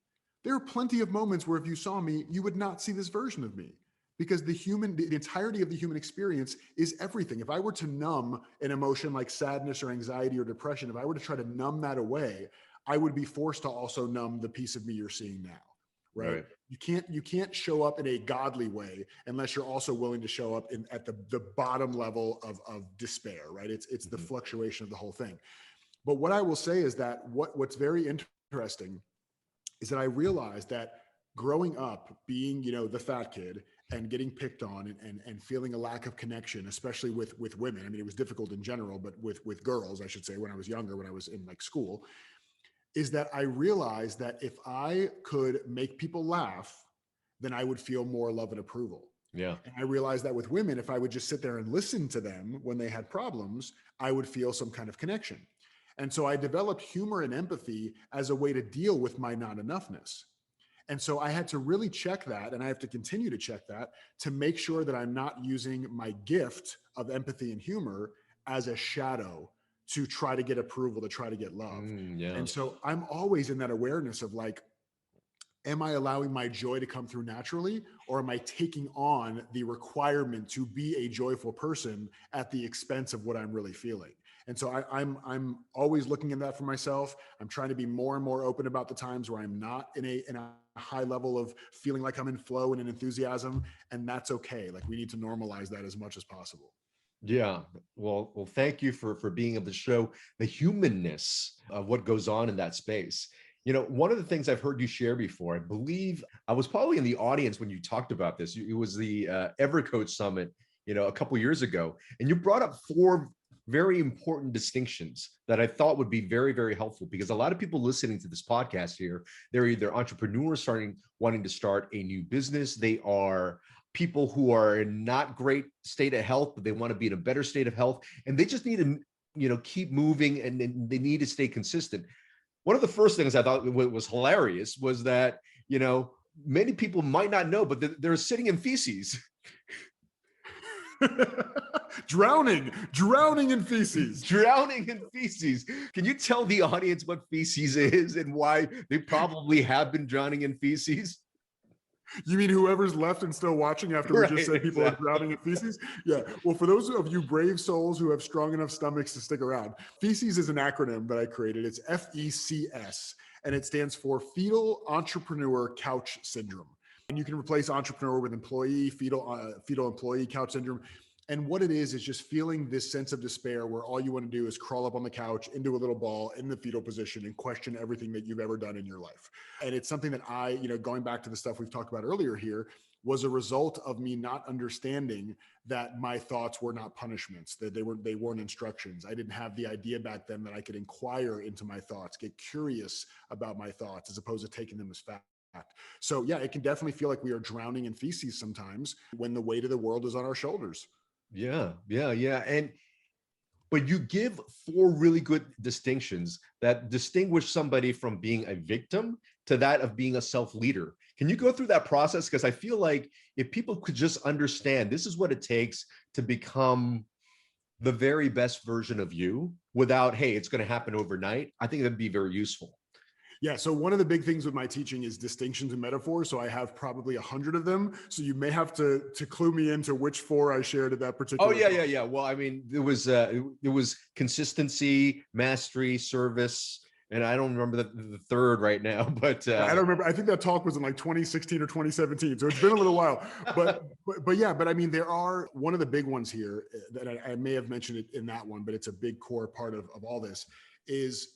There are plenty of moments where if you saw me, you would not see this version of me, because the entirety of the human experience is everything. If I were to numb an emotion like sadness or anxiety or depression, if I were to try to numb that away, I would be forced to also numb the piece of me you're seeing now. Right? You can't show up in a godly way unless you're also willing to show up at the bottom level of despair, right? It's the fluctuation of the whole thing. But what I will say is that what's very interesting is that I realized that growing up being, you know, the fat kid and getting picked on and feeling a lack of connection, especially with women. I mean, it was difficult in general, but with girls, I should say, when I was younger, when I was in like school, is that I realized that if I could make people laugh, then I would feel more love and approval.
Yeah.
And I realized that with women, if I would just sit there and listen to them when they had problems, I would feel some kind of connection. And so I developed humor and empathy as a way to deal with my non-enoughness. And so I had to really check that, and I have to continue to check that to make sure that I'm not using my gift of empathy and humor as a shadow to try to get approval, to try to get love.
Yeah.
And so I'm always in that awareness of like, am I allowing my joy to come through naturally, or am I taking on the requirement to be a joyful person at the expense of what I'm really feeling? And so I'm always looking at that for myself. I'm trying to be more and more open about the times where I'm not in a high level of feeling like I'm in flow and in enthusiasm, and that's okay. Like, we need to normalize that as much as possible.
Yeah. Well, thank you for being able to show the humanness of what goes on in that space. You know, one of the things I've heard you share before, I believe I was probably in the audience when you talked about this. It was the EverCoach Summit, you know, a couple of years ago, and you brought up 4 very important distinctions that I thought would be very, very helpful, because a lot of people listening to this podcast here, they're either entrepreneurs wanting to start a new business. They are people who are in not great state of health, but they want to be in a better state of health. And they just need to, you know, keep moving, and they need to stay consistent. One of the first things I thought was hilarious was that, you know, many people might not know, but they're sitting in feces.
Drowning in feces.
Drowning in feces. Can you tell the audience what feces is and why they probably have been drowning in feces?
You mean whoever's left and still watching after we just said people are drowning in feces? Yeah. Well, for those of you brave souls who have strong enough stomachs to stick around, feces is an acronym that I created. It's FECS, and it stands for Fetal Entrepreneur Couch Syndrome. And you can replace entrepreneur with employee, fetal employee couch syndrome. And what it is just feeling this sense of despair where all you want to do is crawl up on the couch into a little ball in the fetal position and question everything that you've ever done in your life. And it's something that I, you know, going back to the stuff we've talked about earlier here, was a result of me not understanding that my thoughts were not punishments, that they weren't instructions. I didn't have the idea back then that I could inquire into my thoughts, get curious about my thoughts, as opposed to taking them as fact. So yeah, it can definitely feel like we are drowning in feces sometimes when the weight of the world is on our shoulders.
Yeah. But you give 4 really good distinctions that distinguish somebody from being a victim to that of being a self-leader. Can you go through that process? Because I feel like if people could just understand this is what it takes to become the very best version of you without, hey, it's going to happen overnight, I think that'd be very useful.
Yeah. So one of the big things with my teaching is distinctions and metaphors. So I have probably 100 of them. So you may have to clue me into which 4 I shared at that particular.
Oh yeah. Well, I mean, it was consistency, mastery, service, And I don't remember the third right now, but
I don't remember. I think that talk was in like 2016 or 2017. So it's been a little while, but yeah, but I mean, there are one of the big ones here that I may have mentioned it in that one, but it's a big core part of all this is,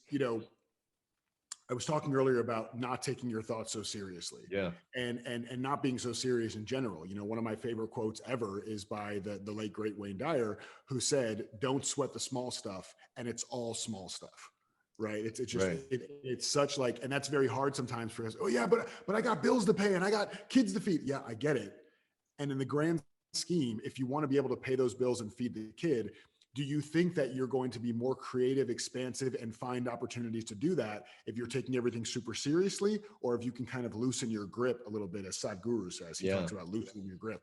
I was talking earlier about not taking your thoughts so seriously,
yeah,
and not being so serious in general. One of my favorite quotes ever is by the late great Wayne Dyer, who said, "Don't sweat the small stuff, and it's all small stuff." Right? It's just
right.
it's such like, and that's very hard sometimes for us. Oh yeah, but I got bills to pay and I got kids to feed. Yeah, I get it. And in the grand scheme, if you want to be able to pay those bills and feed the kid, do you think that you're going to be more creative, expansive, and find opportunities to do that if you're taking everything super seriously, or if you can kind of loosen your grip a little bit, as Sadhguru says? He
Yeah.
talks about loosening your grip.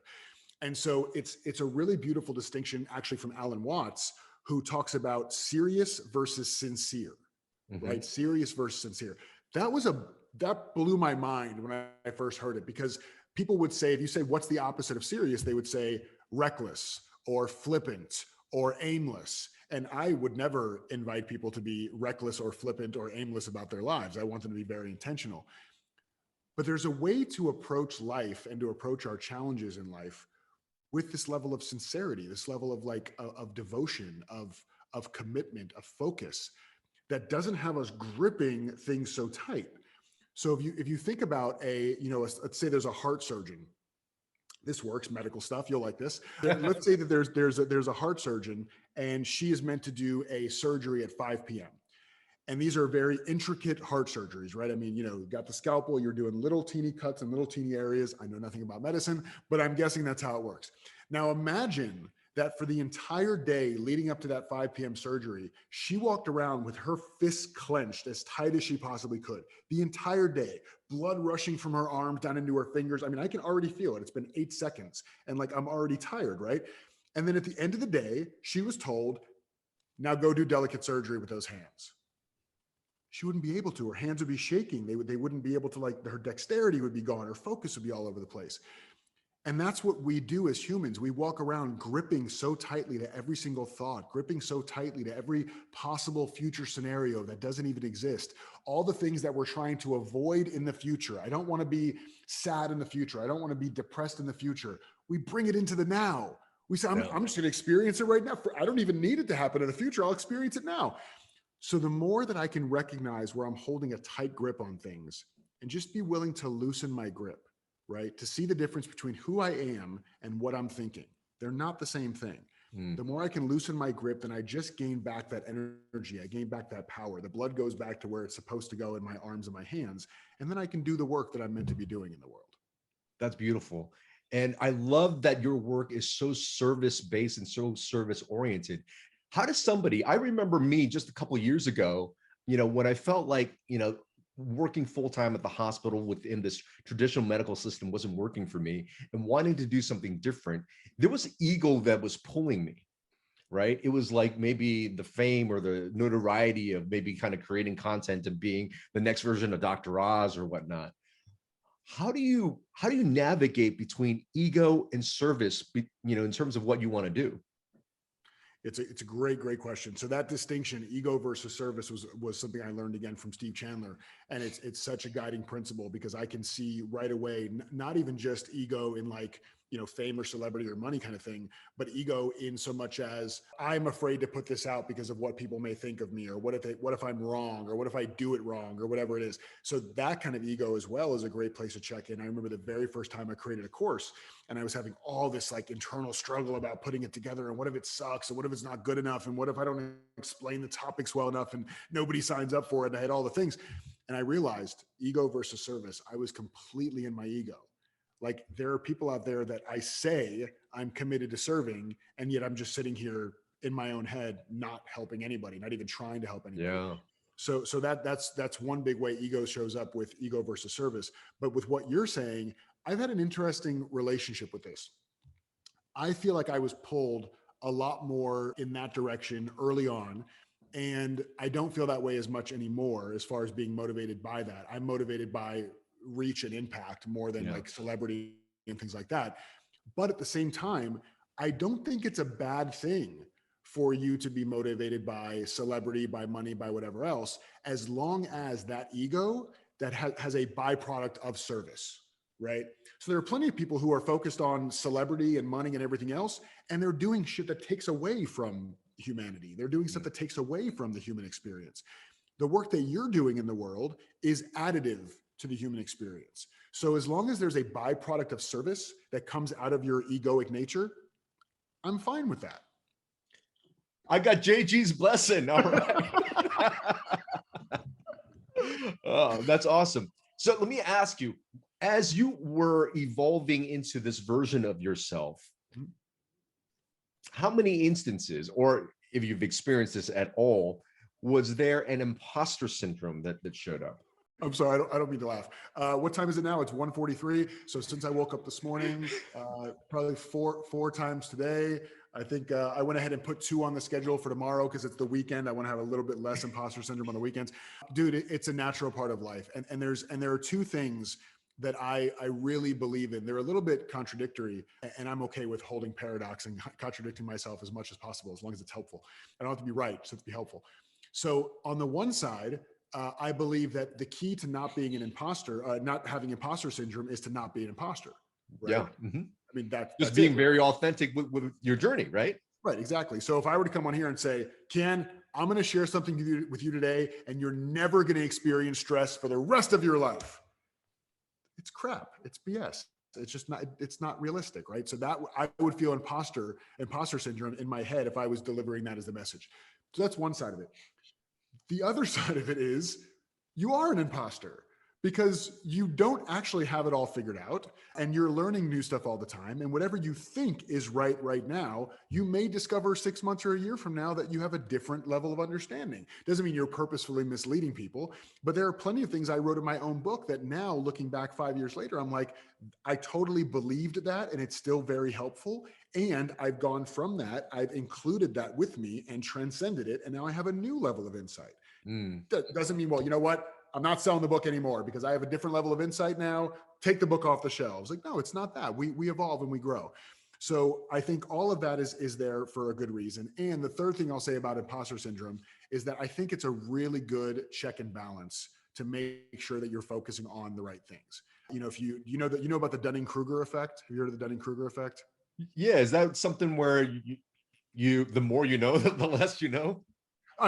And so it's a really beautiful distinction, actually, from Alan Watts, who talks about serious versus sincere,
Hmm.
right? Serious versus sincere. That blew my mind when I first heard it, because people would say, if you say, what's the opposite of serious, they would say reckless or flippant or aimless. And I would never invite people to be reckless or flippant or aimless about their lives. I want them to be very intentional. But there's a way to approach life and to approach our challenges in life with this level of sincerity, this level of of devotion, of commitment, of focus, that doesn't have us gripping things so tight. So if you think about let's say there's a heart surgeon. This works, medical stuff. You'll like this. Let's say that there's a heart surgeon, and she is meant to do a surgery at 5 p.m. And these are very intricate heart surgeries, right? I mean, you've got the scalpel, you're doing little teeny cuts in little teeny areas. I know nothing about medicine, but I'm guessing that's how it works. Now imagine that for the entire day leading up to that 5 p.m. surgery, she walked around with her fists clenched as tight as she possibly could the entire day, blood rushing from her arms down into her fingers. I mean, I can already feel it. It's been 8 seconds and like I'm already tired, right? And then at the end of the day, she was told, now go do delicate surgery with those hands. She wouldn't be able to. Her hands would be shaking. They wouldn't be able to, like, her dexterity would be gone. Her focus would be all over the place. And that's what we do as humans. We walk around gripping so tightly to every single thought, gripping so tightly to every possible future scenario that doesn't even exist. All the things that we're trying to avoid in the future. I don't want to be sad in the future. I don't want to be depressed in the future. We bring it into the now. We say, I'm just going to experience it right now. I don't even need it to happen in the future. I'll experience it now. So the more that I can recognize where I'm holding a tight grip on things and just be willing to loosen my grip, right? To see the difference between who I am and what I'm thinking. They're not the same thing. The more I can loosen my grip, then I just gain back that energy. I gain back that power. The blood goes back to where it's supposed to go in my arms and my hands. And then I can do the work that I'm meant to be doing in the world.
That's beautiful. And I love that your work is so service based and so service oriented. How does somebody, I remember me just a couple of years ago, when I felt like, working full time at the hospital within this traditional medical system wasn't working for me and wanting to do something different, there was ego that was pulling me, right? It was like maybe the fame or the notoriety of maybe kind of creating content and being the next version of Dr. Oz or whatnot. How do you navigate between ego and service, in terms of what you want to do?
It's a great question. So that distinction, ego versus service, was something I learned again from Steve Chandler, and it's such a guiding principle, because I can see right away, not even just ego in like, fame or celebrity or money kind of thing, but ego in so much as I'm afraid to put this out because of what people may think of me, or what if I'm wrong, or what if I do it wrong, or whatever it is. So that kind of ego as well is a great place to check in. I remember the very first time I created a course, and I was having all this like internal struggle about putting it together, and what if it sucks, and what if it's not good enough, and what if I don't explain the topics well enough and nobody signs up for it. And I had all the things, and I realized ego versus service. I was completely in my ego. Like, there are people out there that I say I'm committed to serving, and yet I'm just sitting here in my own head, not helping anybody, not even trying to help anybody.
Yeah.
So that's one big way ego shows up, with ego versus service. But with what you're saying, I've had an interesting relationship with this. I feel like I was pulled a lot more in that direction early on. And I don't feel that way as much anymore, as far as being motivated by that. I'm motivated by reach and impact more than
Yeah.
like celebrity and things like that. But at the same time, I don't think it's a bad thing for you to be motivated by celebrity, by money, by whatever else, as long as that ego that has a byproduct of service, right? So there are plenty of people who are focused on celebrity and money and everything else, and they're doing shit that takes away from humanity. They're doing stuff that takes away from the human experience. The work that you're doing in the world is additive to the human experience. So as long as there's a byproduct of service that comes out of your egoic nature, I'm fine with that.
I got JG's blessing. All right. Oh, that's awesome. So let me ask you, as you were evolving into this version of yourself, how many instances, or if you've experienced this at all, was there an imposter syndrome that showed up?
I'm sorry, I don't mean to laugh. What time is it now? It's 1:43. So since I woke up this morning, probably four times today. I think I went ahead and put 2 on the schedule for tomorrow because it's the weekend. I want to have a little bit less imposter syndrome on the weekends. Dude, it's a natural part of life. And there are 2 things that I really believe in. They're a little bit contradictory, and I'm okay with holding paradox and contradicting myself as much as possible, as long as it's helpful. I don't have to be right, so it's be helpful. So on the one side, I believe that the key to not being an imposter, not having imposter syndrome, is to not be an imposter. Right?
Yeah. Mm-hmm.
I mean, that's
being very authentic with your journey, right?
Right, exactly. So if I were to come on here and say, Ken, I'm going to share something with you today, and you're never going to experience stress for the rest of your life, it's crap. It's BS. It's just not, it's not realistic, right? So that I would feel imposter syndrome in my head if I was delivering that as the message. So that's one side of it. The other side of it is you are an imposter because you don't actually have it all figured out, and you're learning new stuff all the time. And whatever you think is right now, you may discover 6 months or a year from now that you have a different level of understanding. Doesn't mean you're purposefully misleading people, but there are plenty of things I wrote in my own book that now, looking back 5 years later, I'm like, I totally believed that, and it's still very helpful. And I've gone from that, I've included that with me and transcended it. And now I have a new level of insight. That doesn't mean, well, you know what? I'm not selling the book anymore because I have a different level of insight now. Take the book off the shelves. Like, no, it's not that. We evolve and we grow. So I think all of that is there for a good reason. And the third thing I'll say about imposter syndrome is that I think it's a really good check and balance to make sure that you're focusing on the right things. You know, if you know about the Dunning-Kruger effect. Have you heard of the Dunning-Kruger effect?
Yeah. Is that something where you the more you know, the less you know?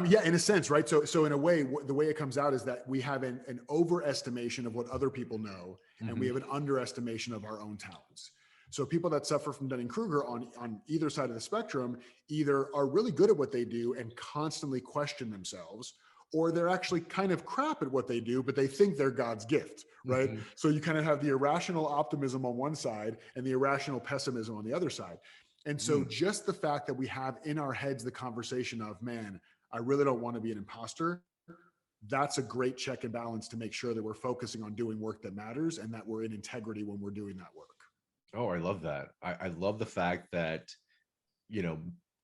Yeah, in a sense, right? So in a way, the way it comes out is that we have an overestimation of what other people know, and we have an underestimation of our own talents. So people that suffer from Dunning-Kruger on either side of the spectrum either are really good at what they do and constantly question themselves, or they're actually kind of crap at what they do, but they think they're God's gift, right? So you kind of have the irrational optimism on one side and the irrational pessimism on the other side. And so just the fact that we have in our heads the conversation of, man, I really don't want to be an imposter, that's a great check and balance to make sure that we're focusing on doing work that matters and that we're in integrity when we're doing that work.
Oh, I love that. I love the fact that, you know,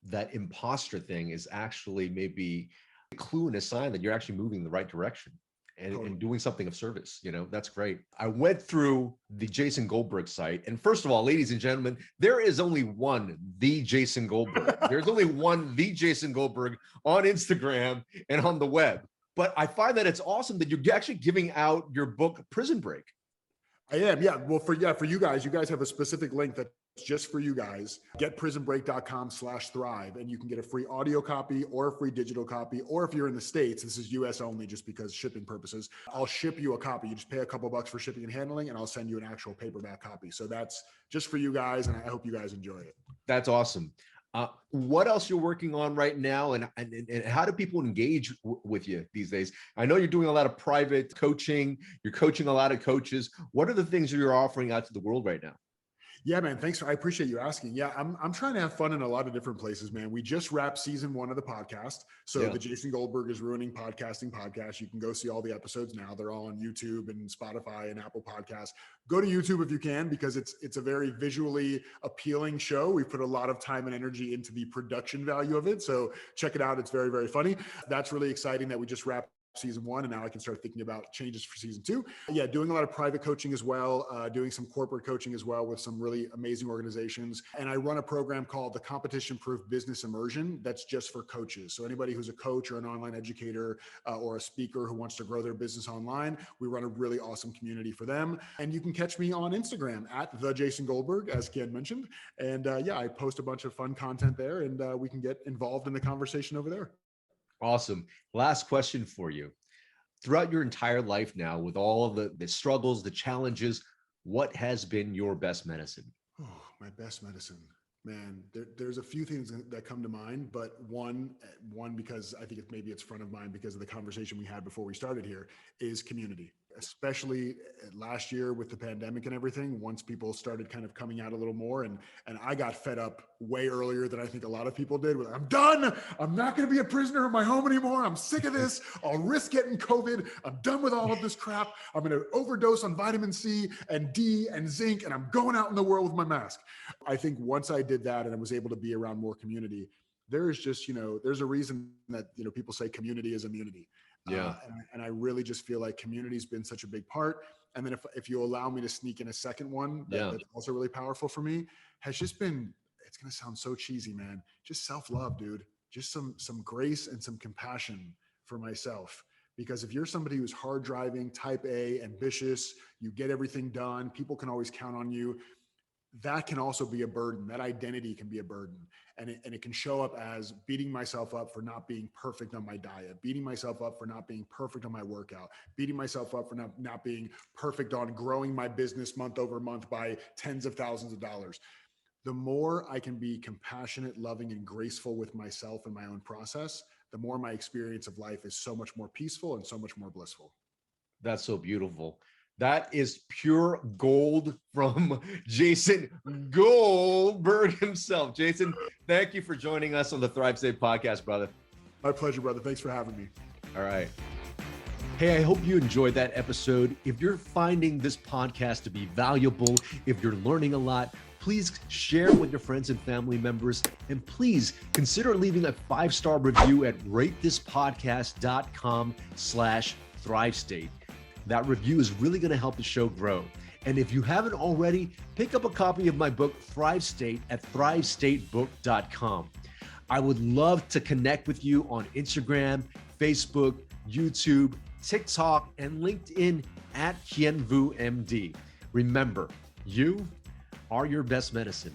that imposter thing is actually maybe a clue and a sign that you're actually moving in the right direction and doing something of service. You know, that's great. I went through the Jason Goldberg site. And first of all, ladies and gentlemen, there is only one, the Jason Goldberg. There's only one, the Jason Goldberg on Instagram and on the web. But I find that it's awesome that you're actually giving out your book, Prison Break.
I am. Yeah. Well, for you guys have a specific link that's just for you guys. Getprisonbreak.com/thrive. And you can get a free audio copy or a free digital copy. Or if you're in the States, this is US only just because shipping purposes, I'll ship you a copy. You just pay a couple bucks for shipping and handling, and I'll send you an actual paperback copy. So that's just for you guys. And I hope you guys enjoy it.
That's awesome. What else you're working on right now, and how do people engage with you these days? I know you're doing a lot of private coaching. You're coaching a lot of coaches. What are the things that you're offering out to the world right now?
Yeah, man. Thanks. I appreciate you asking. Yeah, I'm trying to have fun in a lot of different places, man. We just wrapped season 1 of the podcast. So the Jason Goldberg is Ruining Podcasting podcast. You can go see all the episodes now. They're all on YouTube and Spotify and Apple Podcasts. Go to YouTube if you can, because it's a very visually appealing show. We put a lot of time and energy into the production value of it. So check it out. It's very, very funny. That's really exciting that we just wrapped season 1, and now I can start thinking about changes for season 2. Yeah, doing a lot of private coaching as well, doing some corporate coaching as well with some really amazing organizations. And I run a program called the Competition Proof Business Immersion that's just for coaches. So anybody who's a coach or an online educator or a speaker who wants to grow their business online, we run a really awesome community for them. And you can catch me on Instagram at the Jason Goldberg, as Ken mentioned. And yeah, I post a bunch of fun content there, and we can get involved in the conversation over there.
Awesome. Last question for you. Throughout your entire life now, with all of the struggles, the challenges, what has been your best medicine?
Oh, my best medicine. Man, there's a few things that come to mind, but one, because I think maybe it's front of mind because of the conversation we had before we started here, is community. Especially last year with the pandemic and everything, once people started kind of coming out a little more, and I got fed up way earlier than I think a lot of people did. With, I'm done. I'm not going to be a prisoner in my home anymore. I'm sick of this. I'll risk getting COVID. I'm done with all of this crap. I'm going to overdose on vitamin C and D and zinc, and I'm going out in the world with my mask. I think once I did that and I was able to be around more community, there's just, there's a reason that, people say community is immunity.
Yeah.
And I really just feel like community's been such a big part. And then if you allow me to sneak in a second one, that's also really powerful for me, has just been, it's going to sound so cheesy, man, just self-love, dude. Just some grace and some compassion for myself. Because if you're somebody who's hard driving, type A, ambitious, you get everything done, people can always count on you, that can also be a burden. That identity can be a burden. And it can show up as beating myself up for not being perfect on my diet, beating myself up for not being perfect on my workout, beating myself up for not being perfect on growing my business month over month by tens of thousands of dollars. The more I can be compassionate, loving, and graceful with myself and my own process, the more my experience of life is so much more peaceful and so much more blissful.
That's so beautiful. That is pure gold from Jason Goldberg himself. Jason, thank you for joining us on the Thrive State podcast, brother.
My pleasure, brother. Thanks for having me.
All right. Hey, I hope you enjoyed that episode. If you're finding this podcast to be valuable, if you're learning a lot, please share with your friends and family members. And please consider leaving a 5-star review at ratethispodcast.com/ThriveState. That review is really going to help the show grow. And if you haven't already, pick up a copy of my book, Thrive State, at thrivestatebook.com. I would love to connect with you on Instagram, Facebook, YouTube, TikTok, and LinkedIn at HienVuMD. Remember, you are your best medicine.